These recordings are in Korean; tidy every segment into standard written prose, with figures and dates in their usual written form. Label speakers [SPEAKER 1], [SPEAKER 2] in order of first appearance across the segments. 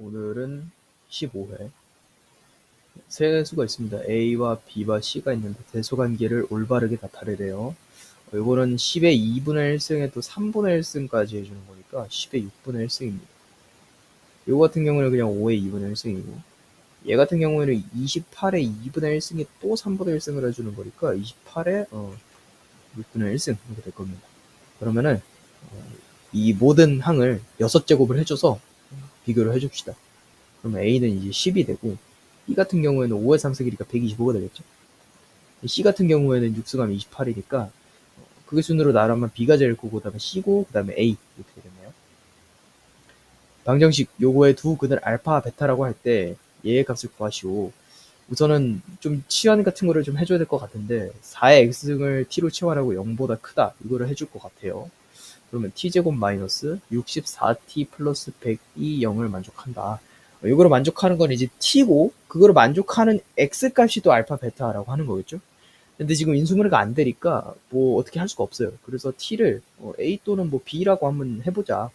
[SPEAKER 1] 오늘은 15회. 세 수가 있습니다. A와 B와 C가 있는데 대소관계를 올바르게 나타내래요. 이거는 10의 2분의 1승에 또 3분의 1승까지 해주는 거니까 10의 6분의 1승입니다. 이거 같은 경우는 그냥 5의 2분의 1승이고, 얘 같은 경우에는 28의 2분의 1승에 또 3분의 1승을 해주는 거니까 28의 6분의 1승 이렇게 될 겁니다. 그러면은 이 모든 항을 6제곱을 해줘서 비교를 해줍시다. 그러면 A는 이제 10이 되고, B 같은 경우에는 5의 3승이니까 125가 되겠죠. C 같은 경우에는 6승하면 28이니까 그게 순으로 나라면 B가 제일 크고, 그 다음에 C고, 그 다음에 A 이렇게 되겠네요. 방정식 요거의 두 근을 알파, 베타라고 할 때 얘의 값을 구하시오. 우선은 좀 치환 같은 거를 좀 해줘야 될 것 같은데 4의 x승을 t로 치환하고 0보다 크다 이거를 해줄 것 같아요. 그러면 t제곱 마이너스 64t 플러스 100이 0을 만족한다. 이거를 만족하는 건 이제 t고, 그거를 만족하는 x 값이 또 알파 베타라고 하는 거겠죠. 근데 지금 인수분해가 안 되니까 뭐 어떻게 할 수가 없어요. 그래서 t를 a 또는 뭐 b라고 한번 해보자.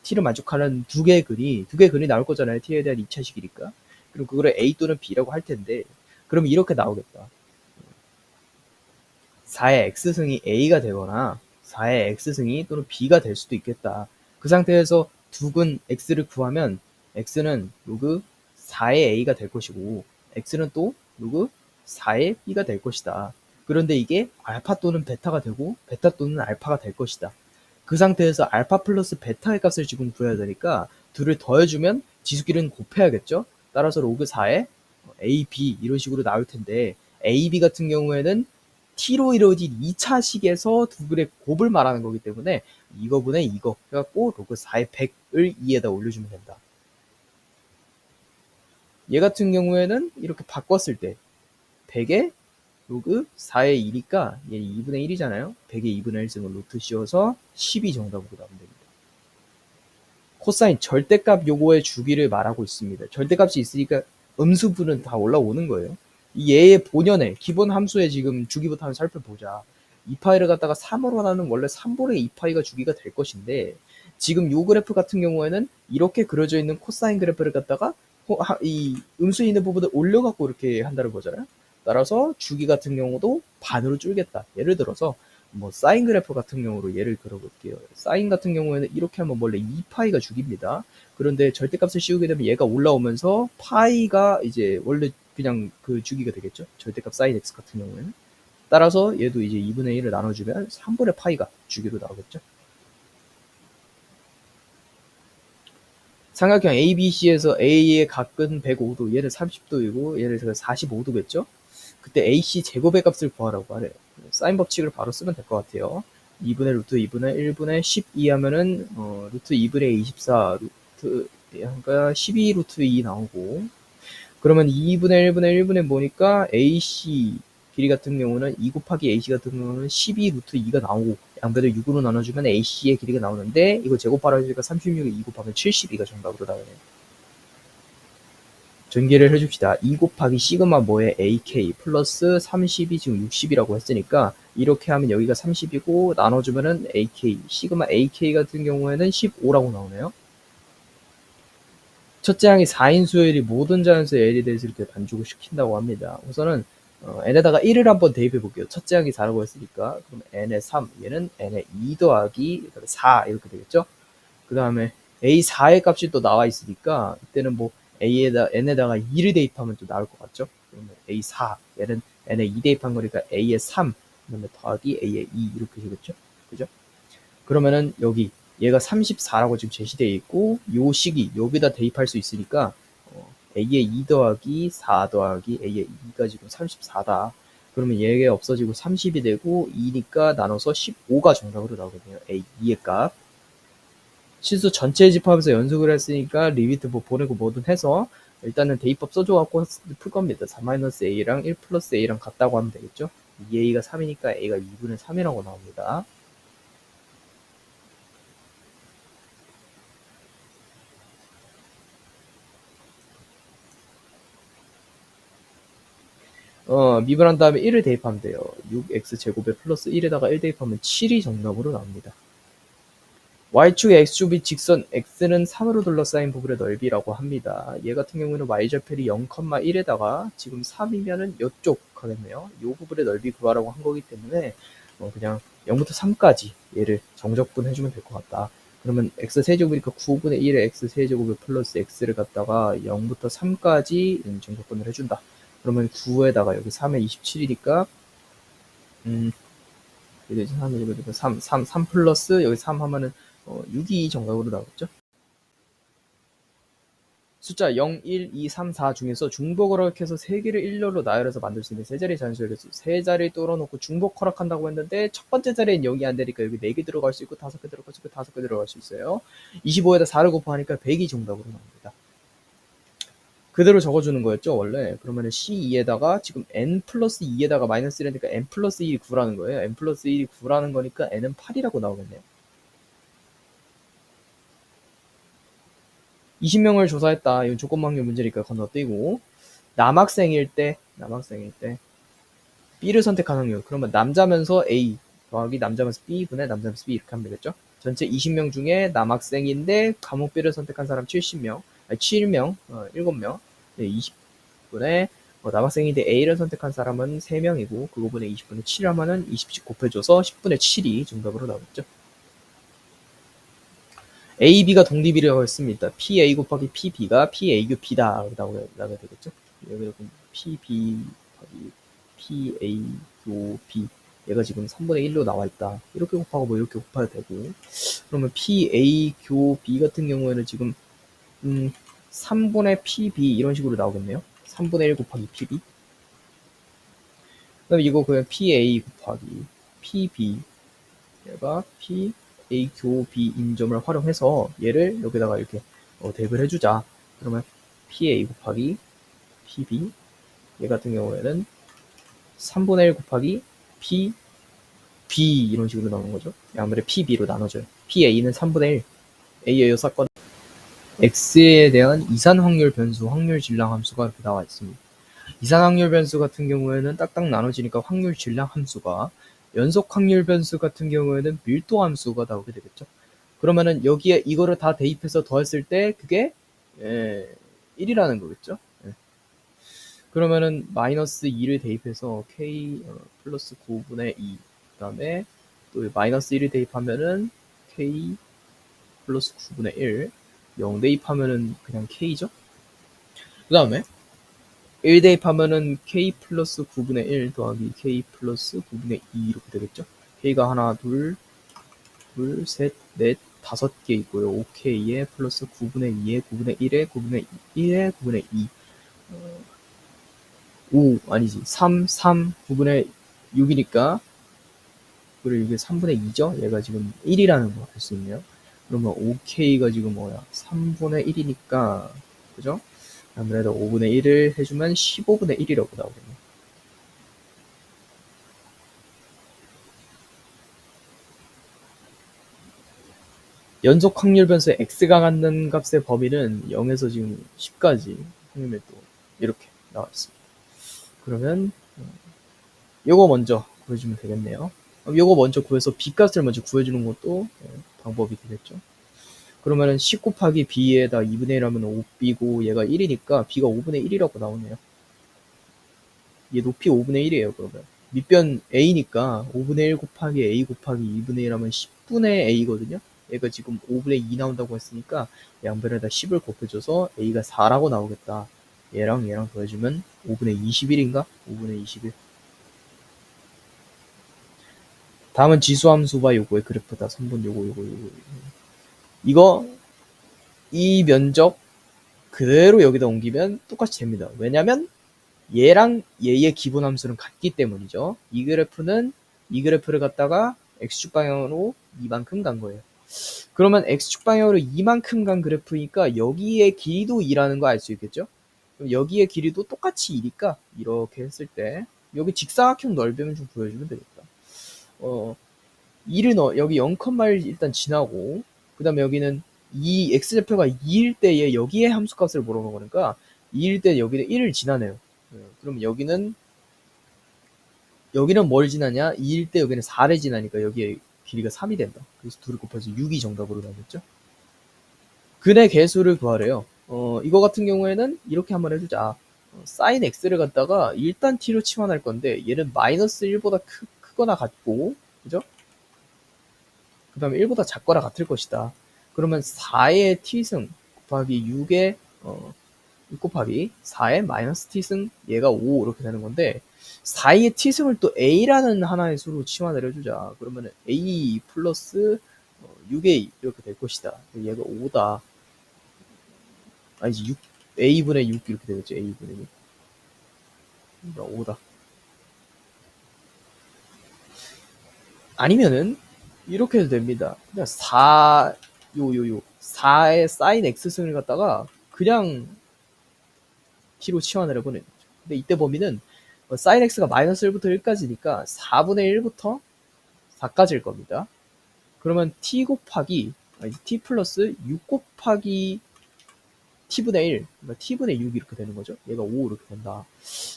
[SPEAKER 1] t를 만족하는 두 개의 근이 나올 거잖아요. t에 대한 2차식이니까. 그럼 그거를 a 또는 b라고 할 텐데, 그럼 이렇게 나오겠다. 4의 x승이 a가 되거나 4의 x승이 또는 b가 될 수도 있겠다. 그 상태에서 두 근 x를 구하면 x는 로그 4의 a가 될 것이고, x는 또 로그 4의 b가 될 것이다. 그런데 이게 알파 또는 베타가 되고 베타 또는 알파가 될 것이다. 그 상태에서 알파 플러스 베타의 값을 지금 구해야 되니까 둘을 더해주면 지수끼리는 곱해야겠죠. 따라서 로그 4의 a, b 이런 식으로 나올 텐데, a, b 같은 경우에는 t로 이루어진 2차식에서 두 글의 곱을 말하는 거기 때문에 이거분의 이거 해갖고 로그 4의 100을 2에다 올려주면 된다. 얘 같은 경우에는 이렇게 바꿨을 때 100에 로그 4의 2니까 얘 2분의 1이잖아요. 100의 2분의 1승을 루트 씌워서 12 정답으로 나오면 됩니다. 코사인 절대값 요거의 주기를 말하고 있습니다. 절대값이 있으니까 음수분은 다 올라오는 거예요. 이 얘의 본연의 기본 함수의 지금 주기부터 한번 살펴보자. 2파이를 갖다가 3으로 나누면 원래 3분의 2파이가 주기가 될 것인데, 지금 요 그래프 같은 경우에는 이렇게 그려져 있는 코사인 그래프를 갖다가 이 음수 있는 부분을 올려갖고 이렇게 한다는 거잖아요. 따라서 주기 같은 경우도 반으로 줄겠다. 예를 들어서 뭐 사인 그래프 같은 경우로 예를 들어볼게요. 사인 같은 경우에는 이렇게 하면 원래 2파이가 주기입니다. 그런데 절대값을 씌우게 되면 얘가 올라오면서 파이가 이제 원래 그냥 그 주기가 되겠죠. 절대값 사인 x 같은 경우에는. 따라서 얘도 이제 2분의 1을 나눠주면 3분의 파이가 주기로 나오겠죠. 삼각형 ABC에서 A의 각은 105도, 얘는 30도이고 얘는 45도겠죠. 그때 AC 제곱의 값을 구하라고 하래요. 사인 법칙을 바로 쓰면 될 것 같아요. 2분의 루트 2분의 1분의 12 하면은 루트 2분의 24 루트 그러니까 12 루트 2 나오고, 그러면 2분의 1분의 1분의 뭐니까 AC 길이 같은 경우는 2 곱하기 AC 같은 경우는 12 루트 2가 나오고, 양변을 6으로 나눠주면 AC의 길이가 나오는데, 이거 제곱하라 해주니까 36에 2 곱하면 72가 정답으로 나오네요. 전개를 해줍시다. 2 곱하기 시그마 뭐에 AK 플러스 30이 지금 60이라고 했으니까 이렇게 하면 여기가 30이고 나눠주면은 AK 시그마 AK 같은 경우에는 15라고 나오네요. 첫째 항이 4인 수열이 모든 자연수의 L에 대해서 이렇게 반죽을 시킨다고 합니다. 우선은 n에다가 1을 한번 대입해 볼게요. 첫째 항이 4라고 했으니까 그럼 n의 3, 얘는 n의 2 더하기 4 이렇게 되겠죠. 그 다음에 A4의 값이 또 나와 있으니까 이때는 뭐 n에다가 2를 대입하면 또 나올 것 같죠. 그러면 A4, 얘는 n에 2 대입한 거니까 A의 3, 그 다음에 더하기 A의 2 이렇게 되겠죠. 그죠? 그러면은 여기 얘가 34라고 지금 제시되어 있고, 요 식이 여기다 대입할 수 있으니까 A의 2 더하기 4 더하기 A의 2가 지금 34다. 그러면 얘가 없어지고 30이 되고 2니까 나눠서 15가 정답으로 나오겠네요. A2의 값. 실수 전체 집합에서 연속을 했으니까 리미트 뭐 보내고 뭐든 해서 일단은 대입법 써줘갖고 풀 겁니다. 4-A랑 1 플러스 A랑 같다고 하면 되겠죠. 2A가 3이니까 A가 2분의 3이라고 나옵니다. 미분한 다음에 1을 대입하면 돼요. 6x제곱에 플러스 1에다가 1 대입하면 7이 정답으로 나옵니다. y축의 x축이 직선 x는 3으로 둘러싸인 부분의 넓이라고 합니다. 얘 같은 경우는 y절편이 0,1에다가 지금 3이면은 이쪽 하겠네요. 이 부분의 넓이 구하라고 한 거기 때문에 그냥 0부터 3까지 얘를 정적분 해주면 될 것 같다. 그러면 x세제곱이니까 9분의 1의 x세제곱을 플러스 x를 갖다가 0부터 3까지 정적분을 해준다. 그러면 9에다가 여기 3에 27이니까 3 플러스 여기 3 하면은 6이 정답으로 나오겠죠. 숫자 0, 1, 2, 3, 4 중에서 중복 허락해서 3개를 일렬로 나열해서 만들 수 있는 세 자리 잔수의 개수 3자리 뚫어놓고 중복 허락한다고 했는데 첫 번째 자리엔 0이 안 되니까 여기 4개 들어갈 수 있고 5개 들어갈 수 있고 5개 들어갈 수 있어요. 25에다 4를 곱하니까 100이 정답으로 나옵니다. 그대로 적어주는 거였죠 원래. 그러면 C2에다가 지금 n 플러스 2에다가 마이너스 1이니까 n 플러스 1이 9라는 거예요. n 플러스 1이 9라는 거니까 n은 8이라고 나오겠네요. 20명을 조사했다. 이건 조건방역 문제니까 건너뛰고 남학생일 때 B를 선택한 확률. 그러면 남자면서 A 더하기 남자면서 B분의 남자면서 B 이렇게 하면 되겠죠. 전체 20명 중에 남학생인데 과목 B를 선택한 사람 70명, 아니 7명, 7명, 20분의 남학생인데 A를 선택한 사람은 3명이고 그거분의 20분의 7 하면은 20씩 곱해줘서 10분의 7이 정답으로 나오겠죠. A, B가 독립이라고 했습니다. PA 곱하기 PB가 PA 교 B다 나오게 되겠죠. 여기다 PB 곱하기 PA 교 B 얘가 지금 3분의 1로 나와 있다. 이렇게 곱하고 뭐 이렇게 곱해도 되고 그러면 PA 교 B 같은 경우에는 지금 3분의 PB 이런 식으로 나오겠네요. 3분의 1 곱하기 PB 그다음에 이거 그냥 PA 곱하기 PB 얘가 P A 교 B인 점을 활용해서 얘를 여기다가 이렇게 대입을 해주자. 그러면 PA 곱하기 PB 얘 같은 경우에는 3분의 1 곱하기 P B 이런 식으로 나오는 거죠. 아무래도 PB로 나눠줘요. PA는 3분의 1 A예요 사건 X에 대한 이산 확률 변수 확률 질량 함수가 이렇게 나와 있습니다. 이산 확률 변수 같은 경우에는 딱딱 나눠지니까 확률 질량 함수가 연속 확률 변수 같은 경우에는 밀도 함수가 나오게 되겠죠. 그러면은 여기에 이거를 다 대입해서 더했을 때 그게 1이라는 거겠죠. 그러면은 마이너스 2를 대입해서 k 플러스 9분의 2 그다음에 또 마이너스 1을 대입하면은 k 플러스 9분의 1 0 대입하면은 그냥 k죠. 그 다음에 1 대입하면은 k 플러스 9분의 1 더하기 k 플러스 9분의 2 이렇게 되겠죠. k가 하나, 둘, 셋, 넷, 5개 있고요. 5k에 플러스 9분의 2에 9분의 1에 9분의 1에 9분의 2 5 아니지 3, 9분의 6이니까 그리고 이게 3분의 2죠. 얘가 지금 1이라는 거 알 수 있네요. 그러면 5k가 지금 뭐야 3분의 1이니까 그죠? 아무래도 5분의 1을 해주면 15분의 1이라고 나오겠네. 연속 확률 변수의 x가 갖는 값의 범위는 0에서 지금 10까지 확률 또 이렇게 나와 있습니다. 그러면 요거 먼저 구해주면 되겠네요. 요거 먼저 구해서 b값을 먼저 구해주는 것도 방법이 되겠죠. 그러면은 10 곱하기 b에다 2분의 1 하면 5b고 얘가 1이니까 b가 5분의 1이라고 나오네요. 얘 높이 5분의 1이에요. 그러면 밑변 a니까 5분의 1 곱하기 a 곱하기 2분의 1 하면 10분의 a거든요. 얘가 지금 5분의 2 나온다고 했으니까 양변에다 10을 곱해줘서 a가 4라고 나오겠다. 얘랑 얘랑 더해주면 5분의 21인가? 5분의 21. 다음은 지수함수바 요거의 그래프다. 3번 요거. 이거 이 면적 그대로 여기다 옮기면 똑같이 됩니다. 왜냐면 얘랑 얘의 기본 함수는 같기 때문이죠. 이 그래프를 갖다가 x축 방향으로 이만큼 간 거예요. 그러면 x축 방향으로 이만큼 간 그래프니까 여기의 길이도 2라는 거 알 수 있겠죠? 그럼 여기의 길이도 똑같이 2니까 이렇게 했을 때 여기 직사각형 넓이면 좀 보여주면 되겠다. 2를 여기 0,1 일단 지나고 그 다음에 여기는 이 x좌표가 2일 때에 여기에 함수값을 물어보는 거니까 2일 때 여기는 1을 지나네요. 그럼 여기는 뭘 지나냐? 2일 때 여기는 4를 지나니까 여기에 길이가 3이 된다. 그래서 둘을 곱해서 6이 정답으로 나오겠죠. 근의 개수를 구하래요. 이거 같은 경우에는 이렇게 한번 해주자. sin x를 갖다가 일단 t로 치환할 건데 얘는 마이너스 1보다 크거나 같고, 그죠? 그 다음에 1보다 작거나 같을 것이다. 그러면 4의 t승 곱하기 6의 6 곱하기 4의 마이너스 t승, 얘가 5 이렇게 되는 건데 4의 t승을 또 a라는 하나의 수로 치환을 해주자. 그러면 a 플러스 6a 이렇게 될 것이다. 얘가 5다. 아니지, 6, a분의 6 이렇게 되겠죠. a분의 6. 그러니까 5다. 아니면은 이렇게 해도 됩니다. 그냥 4의 sin x승을 갖다가 그냥 t로 치환을 해보는 거죠. 근데 이때 범위는 sin x가 마이너스 1부터 1까지니까 4분의 1부터 4까지일 겁니다. 그러면 t 곱하기 t 플러스 6 곱하기 t분의 1, 그러니까 t분의 6 이렇게 되는 거죠. 얘가 5 이렇게 된다.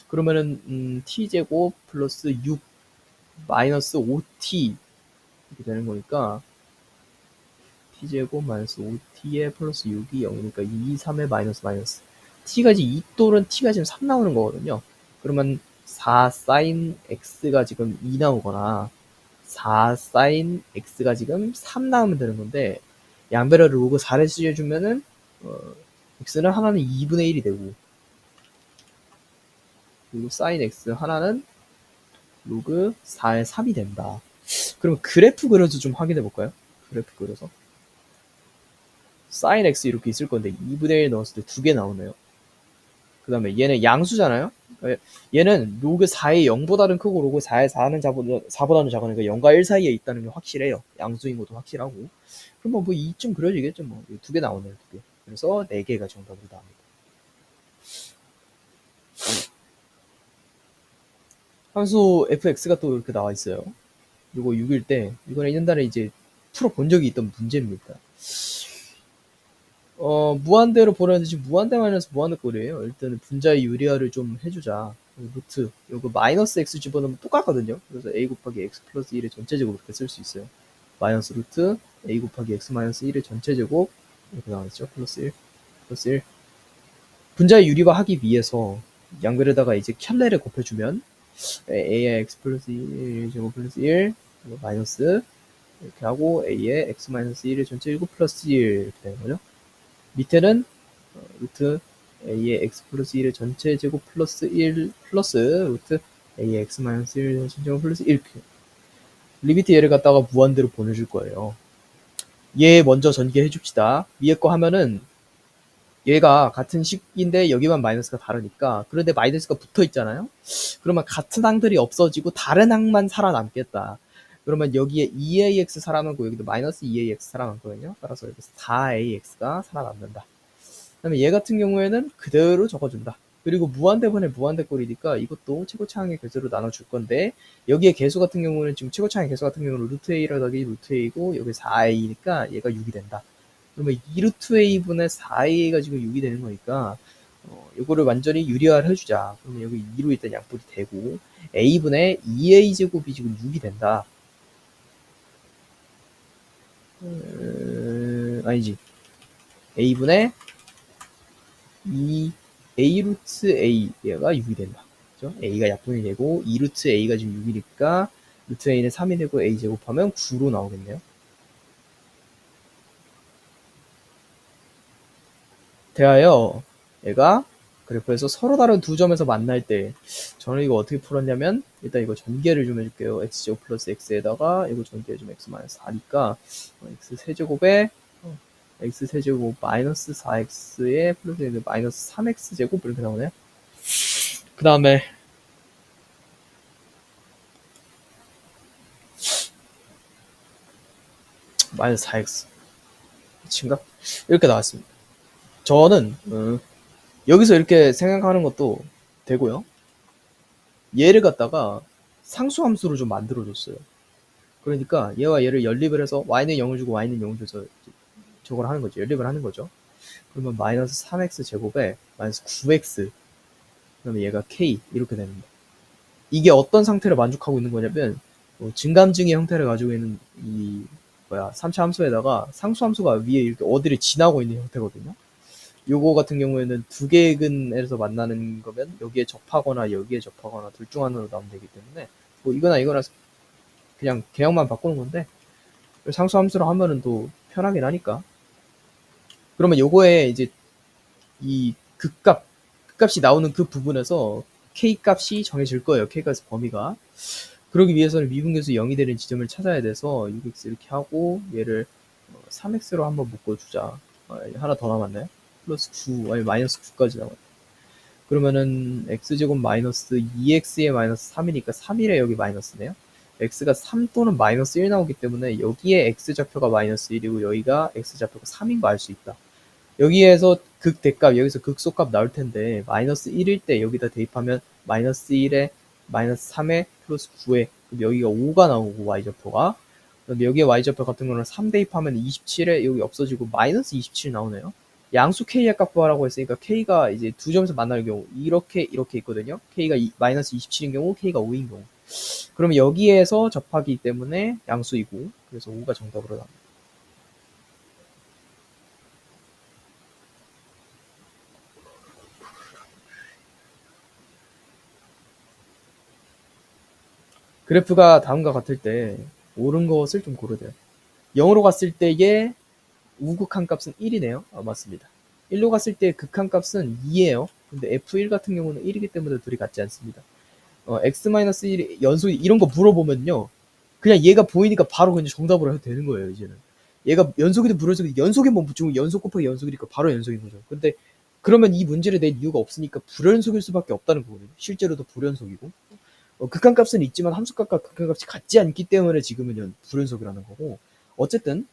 [SPEAKER 1] 그러면은 t제곱 플러스 6 마이너스 5t 이렇게 되는 거니까 t제곱 마이너스 5t에 플러스 6이 0이니까 2, 3의 마이너스 t가 이제 2또는 t가 지금 3 나오는 거거든요. 그러면 4 sin x가 지금 2 나오거나 4 sin x가 지금 3 나오면 되는 건데 양변을 로그 4를 씌워주면은 x는 하나는 2분의 1이 되고 그리고 sin x 하나는 로그 4의 3이 된다. 그럼 그래프 그려서 좀 확인해 볼까요? 그래프 그려서 sin x 이렇게 있을 건데 2분의 1 넣었을 때 2개 나오네요. 그 다음에 얘는 양수잖아요. 얘는 로그 4의 0보다는 크고 로그 4의 4보다는 작으니까 0과 1 사이에 있다는 게 확실해요. 양수인 것도 확실하고. 그럼 뭐 이쯤 그려지겠죠. 뭐 2개 나오네요. 2개. 그래서 4개가 정답으로 나옵니다. 함수 fx가 또 이렇게 나와 있어요. 이거 6일 때 이거는 옛날에 이제 풀어본 적이 있던 문제입니다. 무한대로 보려는데 무한대 마이너스 무한대 꼴이에요. 일단은 분자의 유리화를 좀 해주자. 루트 이거 마이너스 x 집어넣으면 똑같거든요. 그래서 a 곱하기 x 플러스 1의 전체제곱 이렇게 쓸 수 있어요. 마이너스 루트 a 곱하기 x 마이너스 1의 전체제곱 이렇게 나왔죠. 플러스 1 플러스 1. 분자의 유리화 하기 위해서 양변에다가 이제 켤레를 곱해주면 a의 x 플러스 1 제곱 플러스 1 마이너스 이렇게 하고 a의 x 마이너스 1의 전체제곱 플러스 1 이렇게 되는 거죠. 밑에는 루트 a의 x 플러스 1의 전체 제곱 플러스 1 플러스 루트 a의 x 마이너스 1의 전체 제곱 플러스 1 리미트 얘를 갖다가 무한대로 보내줄 거예요. 얘 먼저 전개해 줍시다. 위에 거 하면은 얘가 같은 식인데 여기만 마이너스가 다르니까 그런데 마이너스가 붙어 있잖아요. 그러면 같은 항들이 없어지고 다른 항만 살아남겠다. 그러면 여기에 2ax 살아남고 여기도 마이너스 2ax 살아남거든요. 따라서 여기서 4ax가 살아남는다. 그 다음에 얘 같은 경우에는 그대로 적어준다. 그리고 무한대분의 무한대꼴이니까 이것도 최고차항의 개수로 나눠줄 건데 여기에 개수 같은 경우는 지금 최고차항의 개수 같은 경우는 루트 a라 더하기 루트 a고 여기 4a니까 얘가 6이 된다. 그러면 2루트 a분의 4a가 지금 6이 되는 거니까 이거를 완전히 유리화를 해주자. 그러면 여기 2로 일단 양분이 되고 a분의 2a 제곱이 지금 6이 된다. 아니지. a분의 2a 루트 a가 6이 된다. 그죠? a가 약분이 되고 2 루트 a가 지금 6이니까 루트 a는 3이 되고 a 제곱하면 9로 나오겠네요. 대하여 얘가 그래프에서 서로 다른 두 점에서 만날 때 저는 이거 어떻게 풀었냐면 일단 이거 전개를 좀 해줄게요. x제곱 플러스 x에다가 이거 전개 좀 x 마이너스 4니까 x 세제곱에 x 세제곱 마이너스 4x에 플러스 마이너스 3x 제곱 이렇게 나오네요. 그 다음에 마이너스 4x 친가 이렇게 나왔습니다. 저는 여기서 이렇게 생각하는 것도 되고요. 얘를 갖다가 상수함수로 좀 만들어줬어요. 그러니까 얘와 얘를 연립을 해서 y는 0을 주고 y는 0을 줘서 저걸 하는 거죠. 연립을 하는 거죠. 그러면 마이너스 3x 제곱에 마이너스 9x 그러면 얘가 k 이렇게 됩니다. 이게 어떤 상태를 만족하고 있는 거냐면 증감증의 형태를 가지고 있는 이 3차 함수에다가 상수 함수가 위에 이렇게 어디를 지나고 있는 형태거든요. 요거 같은 경우에는 두 개의 근에서 만나는 거면 여기에 접하거나 여기에 접하거나 둘 중 하나로 나오면 되기 때문에 뭐 이거나 그냥 개형만 바꾸는 건데 상수 함수로 하면은 또 편하긴 하니까. 그러면 요거에 이제 이 극값이 나오는 그 부분에서 k 값이 정해질 거예요. k 값 범위가. 그러기 위해서는 미분계수 0이 되는 지점을 찾아야 돼서 6x 이렇게 하고 얘를 3x로 한번 묶어주자. 하나 더 남았나요? 플러스 9 아니 마이너스 9까지 남았다. 그러면은 x제곱 마이너스 2x에 마이너스 3이니까 3일에 여기 마이너스네요. x가 3 또는 마이너스 1 나오기 때문에 여기에 x좌표가 마이너스 1이고 여기가 x좌표가 3인 거 알 수 있다. 여기에서 극대값, 여기서 극소값 나올 텐데 마이너스 1일 때 여기다 대입하면 마이너스 1에 마이너스 3에 플러스 9에 그럼 여기가 5가 나오고 y좌표가 그럼 여기에 y좌표 같은 거는 3 대입하면 27에 여기 없어지고 마이너스 27 나오네요. 양수 k의 값 구하라고 했으니까 k가 이제 두 점에서 만나는 경우 이렇게 있거든요. k가 마이너스 27인 경우 k가 5인 경우 그러면 여기에서 접하기 때문에 양수이고 그래서 5가 정답으로 나옵니다. 그래프가 다음과 같을 때 옳은 것을 좀 고르세요. 0으로 갔을 때의 우극한 값은 1이네요. 맞습니다. 1로 갔을 때 극한 값은 2예요. 근데 F1 같은 경우는 1이기 때문에 둘이 같지 않습니다. X-1 연속 이런 거 물어보면요. 그냥 얘가 보이니까 바로 그냥 정답으로 해도 되는 거예요, 이제는. 얘가 연속이든 불연속이든 연속에만 붙이고 연속 곱하기 연속이니까 바로 연속인 거죠. 근데 그러면 이 문제를 낼 이유가 없으니까 불연속일 수밖에 없다는 거거든요. 실제로도 불연속이고. 극한값은 있지만 함수값과 극한값이 같지 않기 때문에 지금은 불연속이라는 거고 어쨌든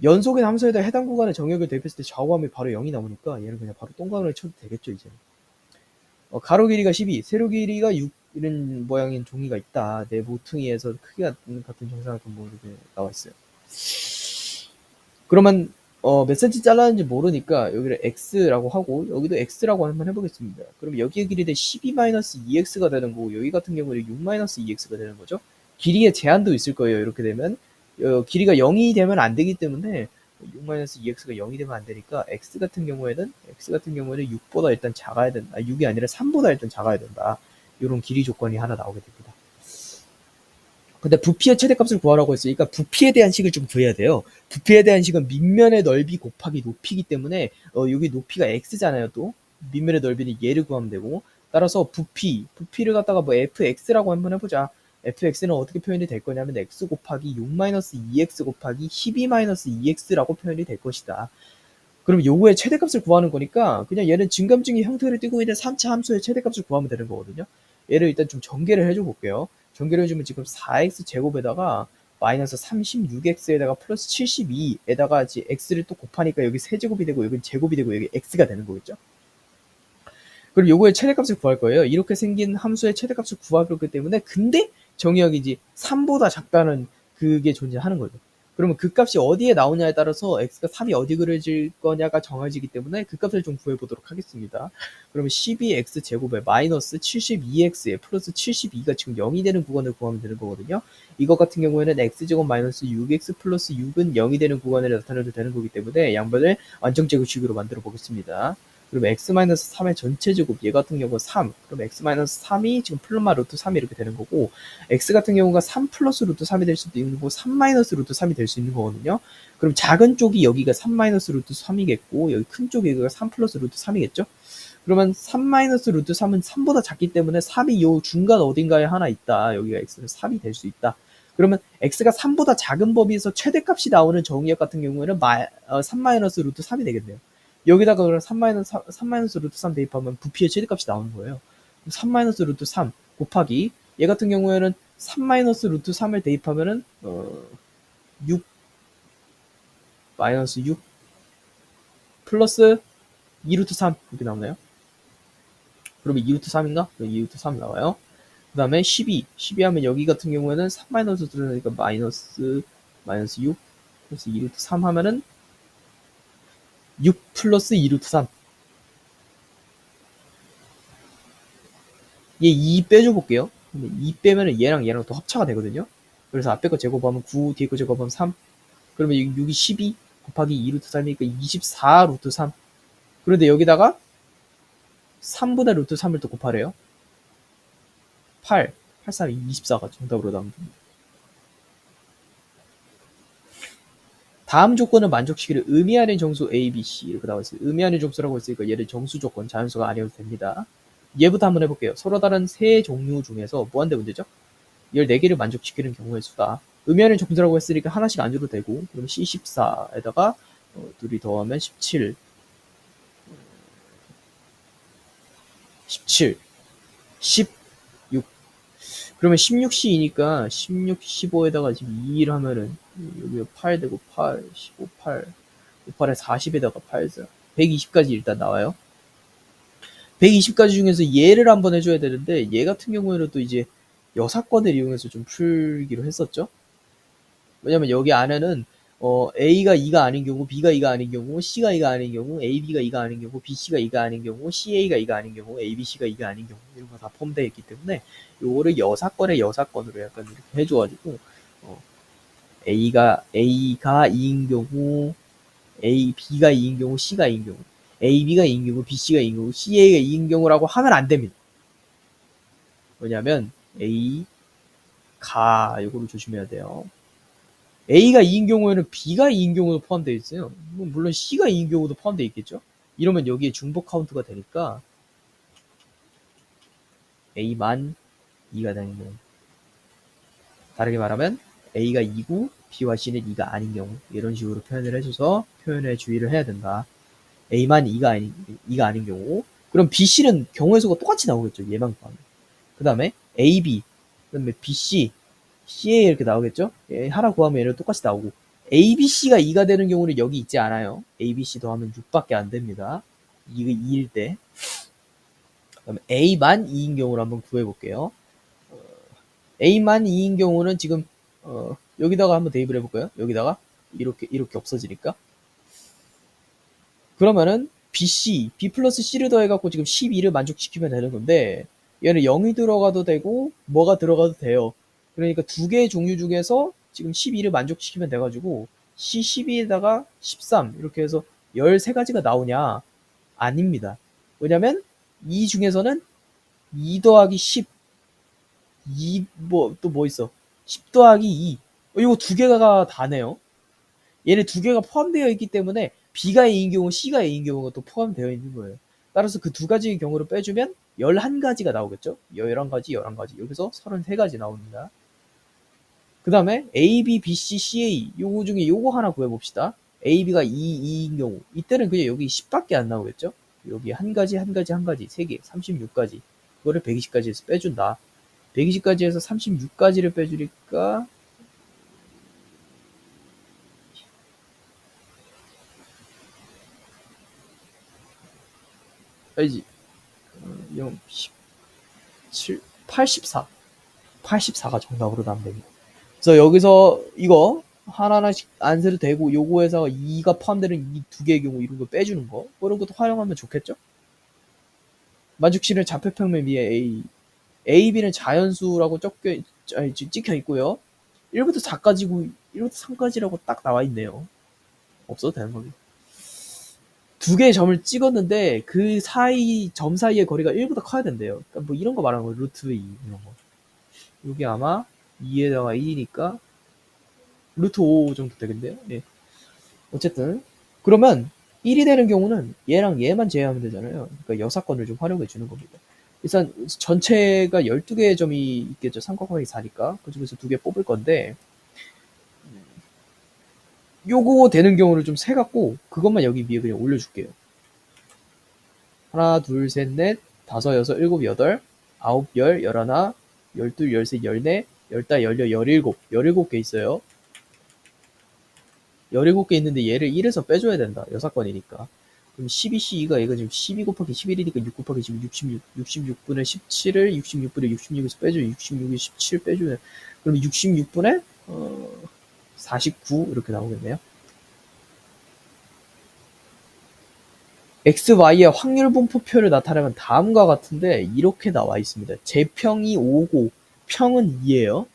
[SPEAKER 1] 연속인 함수에다 해당 구간의 정역을 대입했을 때 좌우함이 바로 0이 나오니까 얘는 그냥 바로 동그라미를 쳐도 되겠죠 이제. 가로 길이가 12, 세로 길이가 6 이런 모양인 종이가 있다. 내 모퉁이에서 크기가 같은 정사각형 모르게 나와 있어요. 그러면 몇 cm 잘랐는지 모르니까 여기를 x라고 하고 여기도 x라고 한번 해보겠습니다. 그럼 여기의 길이가 12-2x가 되는 거고 여기 같은 경우는 6-2x가 되는 거죠. 길이의 제한도 있을 거예요. 이렇게 되면 길이가 0이 되면 안 되기 때문에 6-2x가 0이 되면 안 되니까 x 같은 경우에는 6보다 일단 작아야 된다. 6이 아니라 3보다 일단 작아야 된다. 이런 길이 조건이 하나 나오게 됩니다. 근데 부피의 최대값을 구하라고 했으니까 부피에 대한 식을 좀 구해야 돼요. 부피에 대한 식은 밑면의 넓이 곱하기 높이기 때문에 여기 높이가 x잖아요. 또 밑면의 넓이는 얘를 구하면 되고 따라서 부피를 갖다가 뭐 fx라고 한번 해보자. fx는 어떻게 표현이 될 거냐면 x 곱하기 6-2x 곱하기 12-2x라고 표현이 될 것이다. 그럼 요거의 최대값을 구하는 거니까 그냥 얘는 증감증의 형태를 띠고 있는 3차 함수의 최대값을 구하면 되는 거거든요. 얘를 일단 좀 전개를 해줘 볼게요. 전개를 해주면 지금 4x 제곱에다가 마이너스 36x에다가 플러스 72에다가 x를 또 곱하니까 여기 세제곱이 되고 여기 제곱이 되고 여기 x가 되는 거겠죠. 그리고 요거의 최대값을 구할 거예요. 이렇게 생긴 함수의 최대값을 구하기 때문에 근데 정의역이 이제 3보다 작다는 그게 존재하는 거죠. 그러면 그 값이 어디에 나오냐에 따라서 x가 3이 어디 그려질 거냐가 정해지기 때문에 그 값을 좀 구해보도록 하겠습니다. 그러면 12x 제곱에 마이너스 72x에 플러스 72가 지금 0이 되는 구간을 구하면 되는 거거든요. 이거 같은 경우에는 x제곱 마이너스 6x 플러스 6은 0이 되는 구간을 나타내도 되는 거기 때문에 양변을 완전제곱식으로 만들어 보겠습니다. 그럼 x-3의 전체 제곱 얘 같은 경우 3 그럼 x-3이 지금 플러마 루트 3이 이렇게 되는 거고 x 같은 경우가 3 플러스 루트 3이 될 수도 있는 거고 3 마이너스 루트 3이 될 수 있는 거거든요. 그럼 작은 쪽이 여기가 3 마이너스 루트 3이겠고 여기 큰 쪽이 여기가 3 플러스 루트 3이겠죠. 그러면 3 마이너스 루트 3은 3보다 작기 때문에 3이 요 중간 어딘가에 하나 있다. 여기가 x는 3이 될 수 있다. 그러면 x가 3보다 작은 범위에서 최대값이 나오는 정의역 같은 경우에는 3 마이너스 루트 3이 되겠네요. 여기다가 그럼 3 마이너스 루트 3 대입하면 부피의 최대값이 나오는 거예요. 3 마이너스 루트 3 곱하기 얘 같은 경우에는 3 마이너스 루트 3을 대입하면은 6 마이너스 6 플러스 2 루트 3 이렇게 나오나요? 그러면 2 루트 3인가? 2 루트 3 나와요. 그 다음에 12 하면 여기 같은 경우에는 3 마이너스 들어가니까 마이너스 6 플러스 2 루트 3 하면은 6 플러스 2 루트 3 얘 2 빼줘 볼게요. 근데 2 빼면은 얘랑 얘랑 또 합차가 되거든요. 그래서 앞에 거 제곱하면 9, 뒤에 거 제곱하면 3. 그러면 6이 12 곱하기 2 루트 3이니까 24 루트 3. 그런데 여기다가 3분의 루트 3을 또 곱하래요. 8. 8, 3, 24가 정답으로 나옵니다. 다음 조건을 만족시키는 의미하는 정수 A, B, C 이렇게 나와 있어요. 의미하는 정수라고 했으니까 얘를 정수 조건, 자연수가 아니어도 됩니다. 얘부터 한번 해볼게요. 서로 다른 세 종류 중에서 무한대 문제죠? 14개를 만족시키는 경우의 수다. 의미하는 정수라고 했으니까 하나씩 안 줘도 되고, 그럼 C14에다가 둘이 더하면 17, 17, 16. 그러면 16C이니까 16, 15에다가 지금 2를 하면은 여기 8 되고 8, 15, 8, 5, 8에 40에다가 8, 4, 120까지 일단 나와요. 120가지 중에서 얘를 한번 해줘야 되는데 얘 같은 경우에는 또 이제 여사건을 이용해서 좀 풀기로 했었죠. 왜냐면 여기 안에는 A가 2가 아닌 경우, B가 2가 아닌 경우, C가 2가 아닌 경우, AB가 2가 아닌 경우, BC가 2가 아닌 경우, CA가 2가 아닌 경우, ABC가 2가 아닌 경우 이런 거 다 포함되어 있기 때문에 요거를 여사건의 여사건으로 약간 이렇게 해줘가지고 A가 2인 경우, B가 2인 경우, C가 2인 경우, AB가 2인 경우, BC가 2인 경우, CA가 2인 경우라고 하면 안 됩니다. 왜냐면 A가 요거를 조심해야 돼요. A가 2인 경우에는 B가 2인 경우도 포함되어 있어요. 물론 C가 2인 경우도 포함되어 있겠죠. 이러면 여기에 중복 카운트가 되니까 A만 2가 되는 경우. 다르게 말하면 A가 2고 B와 C는 2가 아닌 경우 이런 식으로 표현을 해줘서 표현에 주의를 해야 된다. A만 2가 아닌 경우. 그럼 B, C는 경우의 수가 똑같이 나오겠죠. 얘만 포함해. 그 다음에 A, B, 그 다음에 B, C, CA 이렇게 나오겠죠. 하나 구하면 얘는 똑같이 나오고 A, B, C가 2가 되는 경우는 여기 있지 않아요. A, B, C 더하면 6밖에 안 됩니다. 이게 2일 때. 그다음에 A만 2인 경우를 한번 구해볼게요. A만 2인 경우는 지금 여기다가 한번 대입을 해볼까요? 여기다가 이렇게 없어지니까. 그러면은 BC, B 플러스 C를 더해갖고 지금 12를 만족시키면 되는 건데 얘는 0이 들어가도 되고 뭐가 들어가도 돼요. 그러니까 두 개의 종류 중에서 지금 12를 만족시키면 돼가지고 C12에다가 13 이렇게 해서 13가지가 나오냐? 아닙니다. 왜냐면 이 중에서는 2 더하기 10, 또 뭐 있어? 10 더하기 2. 이거 두 개가 다네요. 얘네 두 개가 포함되어 있기 때문에 B가 A인 경우, C가 A인 경우가 또 포함되어 있는 거예요. 따라서 그 두 가지의 경우를 빼주면 11가지가 나오겠죠? 11가지, 11가지. 여기서 33가지 나옵니다. 그 다음에 A, B, B, C, C, A. 요거 중에 요거 하나 구해봅시다. A, B가 2인 경우. 이때는 그냥 여기 10밖에 안 나오겠죠? 여기 한 가지, 한 가지, 한 가지, 3개, 36가지. 그거를 120가지에서 빼준다. 120가지에서 36가지를 빼주니까 알지? 0, 17, 84. 84가 정답으로 나오면 됩니다. 그래서 여기서 이거 하나하나씩 안 세도 되고 요거에서 2가 포함되는 이 두 개의 경우 이런 거 빼주는 거 그런 것도 활용하면 좋겠죠? 만족시는 좌표평면 위에 A, B는 자연수라고 찍혀 있고요. 1부터 4까지고 1부터 3까지라고 딱 나와 있네요. 없어도 되는 겁니다. 두 개의 점을 찍었는데 그 사이 점 사이의 거리가 1보다 커야 된대요. 그러니까 뭐 이런 거 말하는 거예요. 루트 2 이런 거. 이게 아마 2에다가 1이니까 루트 5 정도 되겠네요. 예. 어쨌든 그러면 1이 되는 경우는 얘랑 얘만 제외하면 되잖아요. 그러니까 여사건을 좀 활용해 주는 겁니다. 일단 전체가 12개의 점이 있겠죠. 3 곱하기 4니까 그 중에서 2개 뽑을 건데 요거 되는 경우를 좀 세갖고 그것만 여기 위에 그냥 올려줄게요. 하나, 둘, 셋, 넷, 다섯, 여섯, 일곱, 여덟, 아홉, 열, 열하나, 열둘, 열셋, 열넷, 열다, 열여, 열일곱. 17개 있어요. 17개 있는데 얘를 1에서 빼줘야 된다. 여사건이니까. 그럼 12C2가 얘가 지금 12 곱하기 11이니까 6 곱하기 지금 66, 66분의 17을 66분의 66에서 빼줘요. 66에 17 빼주면 그럼 66분의 49 이렇게 나오겠네요. X, Y의 확률 분포표를 나타내면 다음과 같은데 이렇게 나와 있습니다. 재평이 5고 평은 2예요.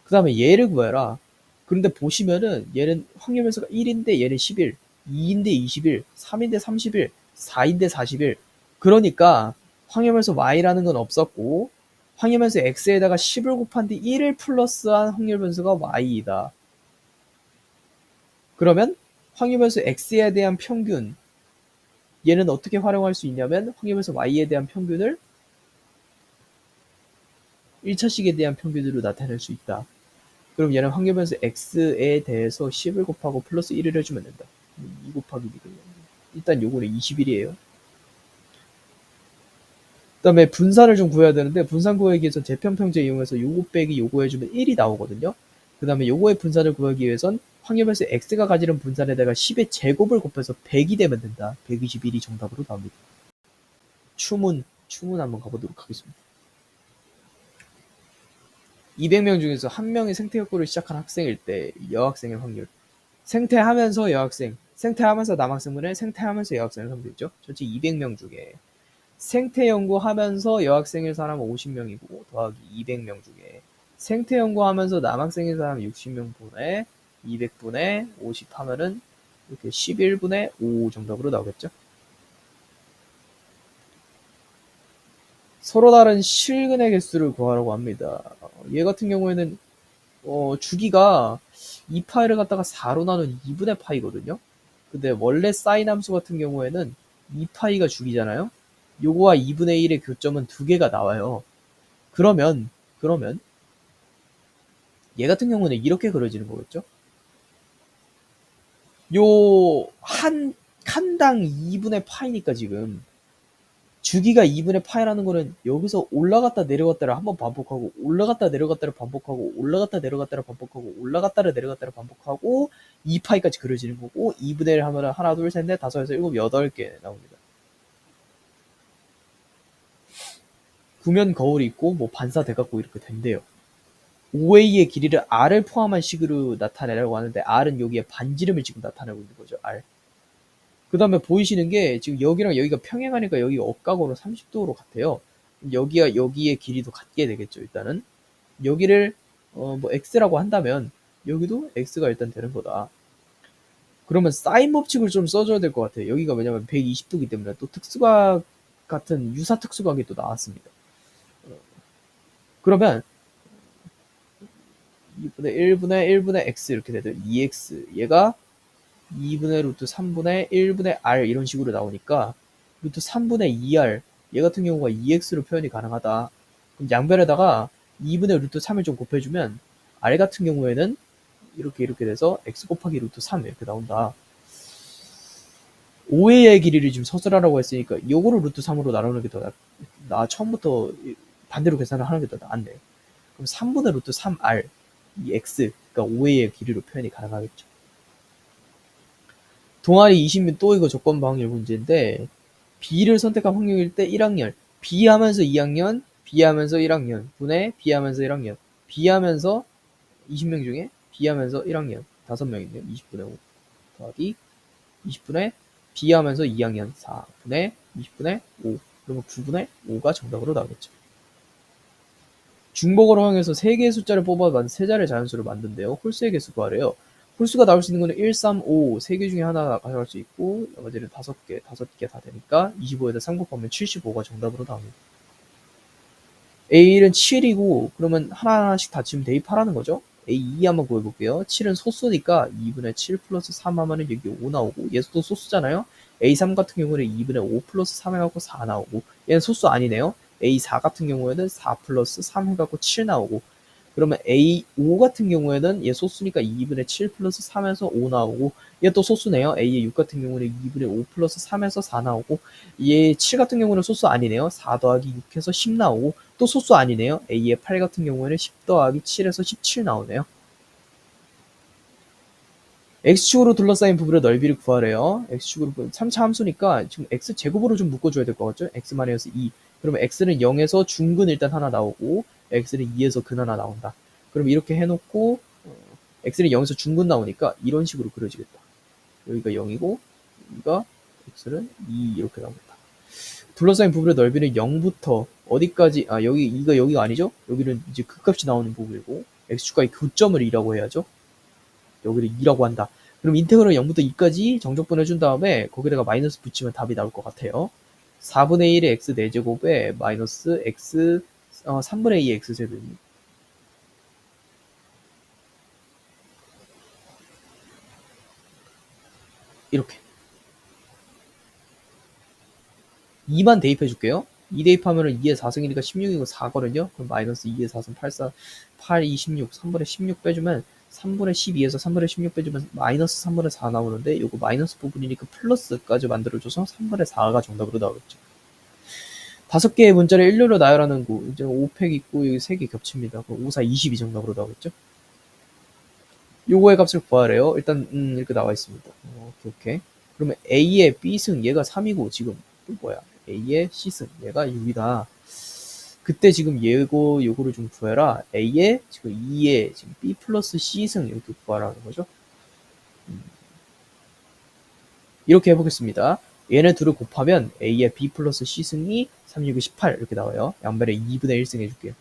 [SPEAKER 1] 그 다음에 얘를 구해라. 그런데 보시면은 얘는 확률 변수가 1인데 얘는 11, 2인데 21, 3인데 31, 4인데 41. 그러니까 확률 변수 y라는 건 없었고 확률 변수 x에다가 10을 곱한 뒤 1을 플러스한 확률 변수가 y이다. 그러면 확률 변수 x에 대한 평균, 얘는 어떻게 활용할 수 있냐면 확률 변수 y에 대한 평균을 1차식에 대한 평균으로 나타낼 수 있다. 그럼 얘는 확률 변수 x에 대해서 10을 곱하고 플러스 1을 해주면 된다. 2 곱하기 2를. 일단 요거는 21이에요. 그 다음에 분산을 좀 구해야 되는데 분산 구하기 위해서 재편평제 이용해서 요거 빼기 요거 해주면 1이 나오거든요. 그 다음에 요거의 분산을 구하기 위해선 확률 변수 x가 가지는 분산에다가 10의 제곱을 곱해서 100이 되면 된다. 121이 정답으로 나옵니다. 추문 한번 가보도록 하겠습니다. 200명 중에서 한 명이 생태학부를 시작한 학생일 때 여학생의 확률. 생태하면서 여학생, 생태하면서 남학생분의 생태하면서 여학생을 하면 되죠. 전체 200명 중에 생태 연구하면서 여학생일 사람 50명이고 더하기 200명 중에 생태 연구하면서 남학생일 사람 60명분의 200분의 50 하면은 이렇게 11분의 5 정답으로 나오겠죠. 서로 다른 실근의 개수를 구하라고 합니다. 얘 같은 경우에는 주기가 2파이를 갖다가 4로 나눈 2분의 파이거든요. 근데 원래 사인 함수 같은 경우에는 2파이가 주기잖아요. 요거와 2분의 1의 교점은 두 개가 나와요. 그러면 얘 같은 경우는 이렇게 그려지는 거겠죠. 요 칸당 2분의 파이니까 지금 주기가 2분의 파이라는 거는 여기서 올라갔다 내려갔다를 한번 반복하고 올라갔다 내려갔다를 반복하고 올라갔다 내려갔다를 반복하고 올라갔다를 내려갔다를 반복하고 2파이까지 그려지는 거고 2분의 1 하면 하나 둘 셋 넷 다섯 여섯 일곱 8개 나옵니다. 구면 거울이 있고 뭐 반사돼갖고 이렇게 된대요. OA의 길이를 R을 포함한 식으로 나타내려고 하는데 R은 여기에 반지름을 지금 나타내고 있는 거죠. R. 그 다음에 보이시는 게 지금 여기랑 여기가 평행하니까 여기 억각으로 30도로 같아요. 여기가 여기의 길이도 같게 되겠죠. 일단은 여기를 뭐 x라고 한다면 여기도 x가 일단 되는 거다. 그러면 사인 법칙을 좀 써줘야 될 것 같아요. 여기가 왜냐면 120도기 때문에 또 특수각 같은 유사 특수각이 또 나왔습니다. 그러면 2분의 1분의 1분의 x 이렇게 되죠. 2x 얘가 2분의 루트 3분의 1분의 r 이런 식으로 나오니까 루트 3분의 2r 얘 같은 경우가 2x로 표현이 가능하다. 그럼 양변에다가 2분의 루트 3을 좀 곱해주면 r 같은 경우에는 이렇게 돼서 x 곱하기 루트 3 이렇게 나온다. 5회의 길이를 지금 서술하라고 했으니까 요거를 루트 3으로 나누는 게 더 나 처음부터 반대로 계산을 하는 게 더 나았네. 그럼 3분의 루트 3r 이 x 그러니까 5회의 길이로 표현이 가능하겠죠. 동아리 20명 또 이거 조건부 확률 문제인데 B를 선택한 확률일 때 1학년 B 하면서 2학년 B 하면서 1학년 분의 B 하면서 1학년 B 하면서 20명 중에 B 하면서 1학년 5명이네요. 20분의 5 더하기 20분의 B 하면서 2학년 4분의 20분의 5 그러면 9분의 5가 정답으로 나오겠죠. 중복을 활용해서 3개의 숫자를 뽑아 3자리의 자연수를 만든대요. 홀수의 개수 구하래요. 홀수가 나올 수 있는 거는 1, 3, 5, 3개 중에 하나 가져갈 수 있고 나머지는 5개 다 되니까 25에다 3 곱하면 75가 정답으로 나옵니다. A는 7이고 그러면 하나하나씩 다 지금 대입하라는 거죠. A2 한번 구해볼게요. 7은 소수니까 2분의 7 플러스 3 하면은 여기 5 나오고 얘도 소수잖아요. A3 같은 경우는 2분의 5 플러스 3 해갖고 4 나오고 얘는 소수 아니네요. A4 같은 경우에는 4 플러스 3 해갖고 7 나오고 그러면 A5 같은 경우에는 얘 소수니까 2분의 7 플러스 3에서 5 나오고 얘 또 소수네요. A의 6 같은 경우는 2분의 5 플러스 3에서 4 나오고 얘 7 같은 경우는 소수 아니네요. 4 더하기 6해서 10 나오고 또 소수 아니네요. A의 8 같은 경우에는 10 더하기 7에서 17 나오네요. X축으로 둘러싸인 부분의 넓이를 구하래요. X축으로 3차 함수니까 지금 X제곱으로 좀 묶어줘야 될 것 같죠? X-2 그러면 X는 0에서 중근 일단 하나 나오고 X는 2에서 근 하나 나온다. 그럼 이렇게 해놓고 X는 0에서 중근 나오니까 이런 식으로 그려지겠다. 여기가 0이고 여기가 X는 2 이렇게 나옵니다. 둘러싸인 부분의 넓이는 0부터 어디까지, 여기가 아니죠? 여기는 이제 극값이 나오는 부분이고, x축과의 교점을 2라고 해야죠. 여기를 2라고 한다. 그럼 인테그럴 0부터 2까지 정적분 해준 다음에 거기다가 마이너스 붙이면 답이 나올 것 같아요. 4분의 1의 x 4제곱에 마이너스 x 3분의 2의 x제곱이 이렇게 2만 대입해 줄게요. 2 대입하면은 2의 4승이니까 16이고 4거든요. 그럼 마이너스 2의 4승 8, 2, 16, 3분의 16 빼주면 3분의 12에서 3분의 16 빼주면 마이너스 3분의 4 나오는데 요거 마이너스 부분이니까 플러스까지 만들어줘서 3분의 4가 정답으로 나오겠죠. 5개의 문자를 일렬로 나열하는 구 이제 5팩 있고 여기 3개 겹칩니다. 그럼 5, 4, 22 정답으로 나오겠죠. 요거의 값을 구하래요. 일단 이렇게 나와 있습니다. 오케이. 그러면 A의 B승 얘가 3이고 지금 또 뭐야? A의 C승 얘가 6이다. 그때 지금 요거를 좀 구해라. A의 지금 2의 지금 B 플러스 C승 이렇게 구하라는 거죠. 이렇게 해보겠습니다. 얘네 둘을 곱하면 A의 B 플러스 C승이 3, 6이 18 이렇게 나와요. 양변에 2분의 1승 해줄게요.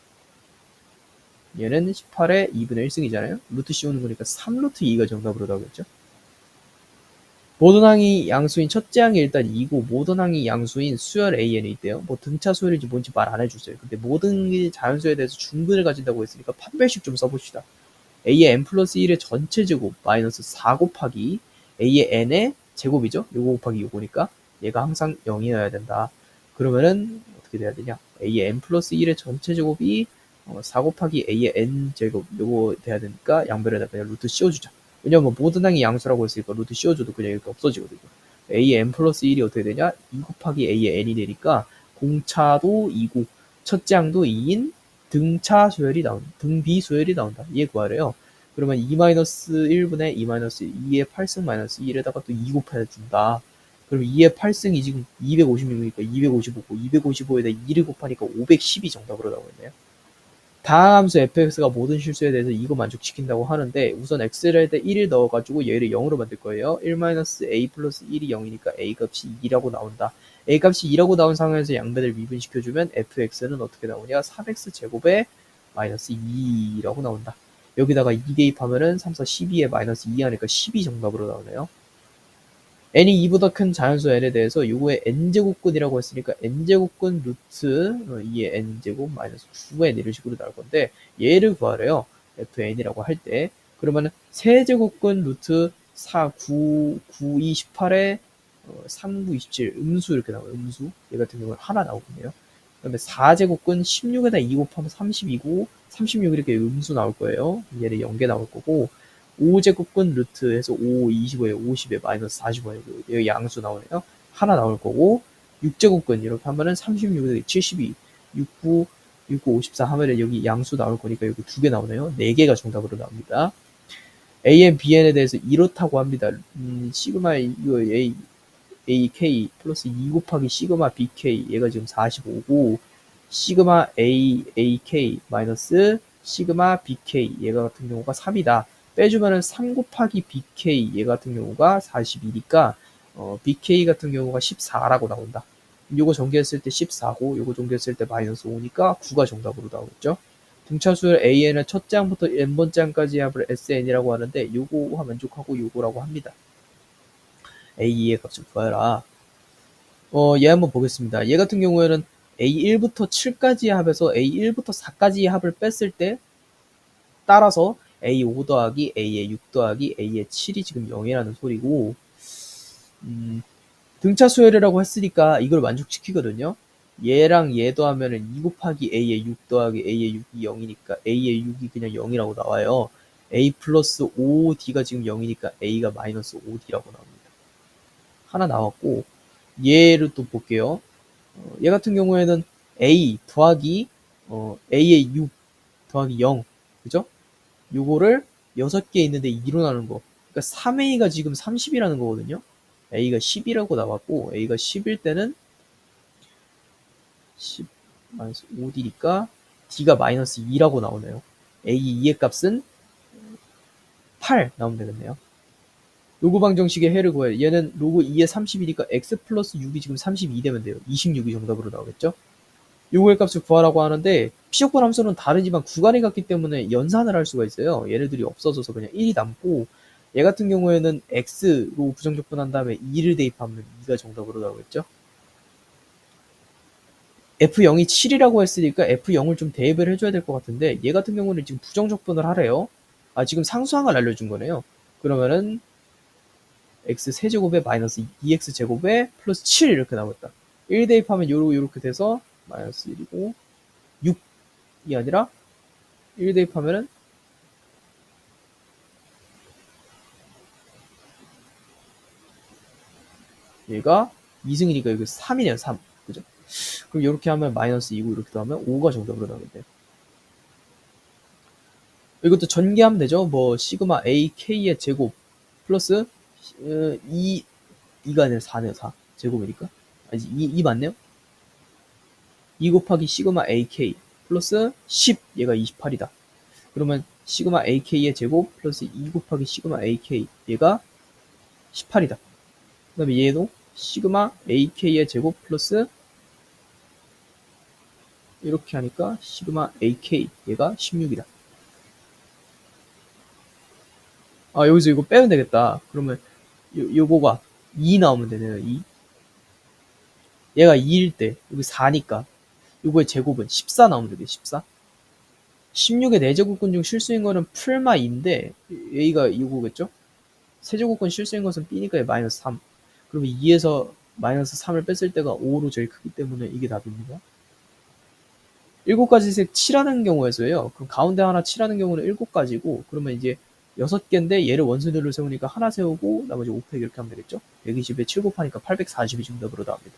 [SPEAKER 1] 얘는 18에 2분의 1승이잖아요. 루트 씌우는 거니까 3루트 2가 정답으로 나오겠죠. 모든 항이 양수인 첫째 항이 일단 2고 모든 항이 양수인 수열 AN이 있대요. 뭐 등차 수열인지 뭔지 말 안 해주세요. 근데 모든 자연수에 대해서 중근을 가진다고 했으니까 판별식 좀 써봅시다. A의 n 플러스 1의 전체 제곱 마이너스 4 곱하기 A의 n의 제곱이죠. 요거 곱하기 요거니까 얘가 항상 0이어야 된다. 그러면은 어떻게 돼야 되냐? A의 n 플러스 1의 전체 제곱이 4 곱하기 A의 n 제곱 요거 돼야 되니까 양변에다 그냥 루트 씌워주자. 왜냐면 모든 항이 양수라고 했으니까 루트 씌워줘도 그냥 이렇게 없어지거든요. A의 n 플러스 1이 어떻게 되냐? 2 곱하기 A의 n이 되니까 공차도 2고 첫째 항도 2인 등차 수열이 나온다. 등비 수열이 나온다. 얘 구하래요. 그러면 2-1분의 2-2의 8승 마이너스 1에다가 또 2 곱해준다. 그럼 2의 8승이 지금 256이니까 255고 255에다 2를 곱하니까 512 정답으로 나오겠네요. 다항 함수 fx가 모든 실수에 대해서 이거 만족시킨다고 하는데 우선 x를 할 때 1을 넣어가지고 얘를 0으로 만들 거예요. 1-a 플러스 1이 0이니까 a 값이 2라고 나온다. a 값이 2라고 나온 상황에서 양변을 미분시켜주면 fx는 어떻게 나오냐? 3x 제곱에 마이너스 2라고 나온다. 여기다가 2 대입하면은 3, 4, 12에 마이너스 2 하니까 12 정답으로 나오네요. n이 2보다 큰 자연수 n에 대해서 요거의 n제곱근이라고 했으니까 n제곱근 루트 2의 n제곱 마이너스 9n 이런 식으로 나올 건데 얘를 구하래요. fn이라고 할 때 그러면은 세제곱근 루트 4, 9, 9, 2, 18에 3, 9, 27 음수 이렇게 나와요. 음수 얘 같은 경우는 하나 나오겠네요. 그다음에 4제곱근 16에다 2 곱하면 32고 36 이렇게 음수 나올 거예요. 얘를 0개 나올 거고 5제곱근 루트에서 5, 25에 50에 마이너스 45에 여기 양수 나오네요. 하나 나올 거고 6제곱근 이렇게 하면은 36에 72, 69, 69, 54 하면은 여기 양수 나올 거니까 여기 2개 나오네요. 4개가 정답으로 나옵니다. AN, BN에 대해서 이렇다고 합니다. 시그마 이거 AK 플러스 2 곱하기 시그마 BK 얘가 지금 45고 시그마 AK 마이너스 시그마 BK 얘가 같은 경우가 3이다. 빼주면은 3 곱하기 BK 얘 같은 경우가 42니까 BK 같은 경우가 14라고 나온다. 요거 전개했을 때 14고 요거 전개했을 때 마이너스 5니까 9가 정답으로 나오겠죠. 등차수열 AN은 첫째 항부터 n번째 항까지 합을 SN이라고 하는데 요거와 만족하고 요거라고 합니다. A2의 값을 구해라. 얘 한번 보겠습니다. 얘 같은 경우에는 A1부터 7까지의 합에서 A1부터 4까지의 합을 뺐을 때 따라서 A5 더하기 A의 6 더하기 A의 7이 지금 0이라는 소리고 등차 수열이라고 했으니까 이걸 만족시키거든요. 얘랑 얘 더하면은 2 곱하기 A의 6 더하기 A의 6이 0이니까 A의 6이 그냥 0이라고 나와요. A 플러스 5D가 지금 0이니까 A가 마이너스 5D라고 나옵니다. 하나 나왔고 얘를 또 볼게요. 얘 같은 경우에는 A 더하기 A의 6 더하기 0 그죠? 요거를 6개 있는데 2로 나눈 거. 그러니까 3A가 지금 30이라는 거거든요. A가 10이라고 나왔고 A가 10일 때는 10 마이너스 5D니까 D가 마이너스 2라고 나오네요. A 2의 값은 8 나오면 되겠네요. 로그 방정식의 해를 구해요. 얘는 로그 2의 30이니까 x 플러스 6이 지금 32 되면 돼요. 26이 정답으로 나오겠죠? 요거의 값을 구하라고 하는데 피적분 함수는 다르지만 구간이 같기 때문에 연산을 할 수가 있어요. 얘네들이 없어져서 그냥 1이 남고 얘 같은 경우에는 x로 부정적분한 다음에 2를 대입하면 2가 정답으로 나오겠죠. F0이 7이라고 했으니까 F0을 좀 대입을 해줘야 될 것 같은데 얘 같은 경우는 지금 부정적분을 하래요. 아 지금 상수항을 알려준 거네요. 그러면은 x 세제곱에 마이너스 2x제곱에 플러스 7 이렇게 나오겠다. 1 대입하면 요렇게 돼서 마이너스 1이고 6이 아니라 1 대입하면은 얘가 2승이니까 여기 3이네요. 3. 그죠? 그럼 이렇게 하면 마이너스 2고 이렇게 하면 5가 정답으로 나오겠네요. 이것도 전개하면 되죠. 뭐 시그마 ak의 제곱 플러스 2 2가 아니라 4네요. 4 제곱이니까 아니 2 맞네요. 2 곱하기 시그마 ak 플러스 10 얘가 28이다. 그러면 시그마 ak의 제곱 플러스 2 곱하기 시그마 ak 얘가 18이다. 그 다음에 얘도 시그마 ak의 제곱 플러스 이렇게 하니까 시그마 ak 얘가 16이다. 아 여기서 이거 빼면 되겠다. 그러면 요거가 2 나오면 되네요. 2. 얘가 2일 때 여기 4니까 요거의 제곱은 14 나오면 되겠네. 14. 16의 4제곱근 중 실수인 거는 풀마 2인데 A가 이거겠죠? 세제곱근 실수인 것은 B니까 마이너스 3. 그러면 2에서 마이너스 3을 뺐을 때가 5로 제일 크기 때문에 이게 답입니다. 7가지 색 칠하는 경우에서요. 그럼 가운데 하나 칠하는 경우는 7가지고 그러면 이제 6개인데 얘를 원순위로 세우니까 하나 세우고 나머지 5팩 이렇게 하면 되겠죠? 120에 7 곱하니까 840이 정답으로 나옵니다.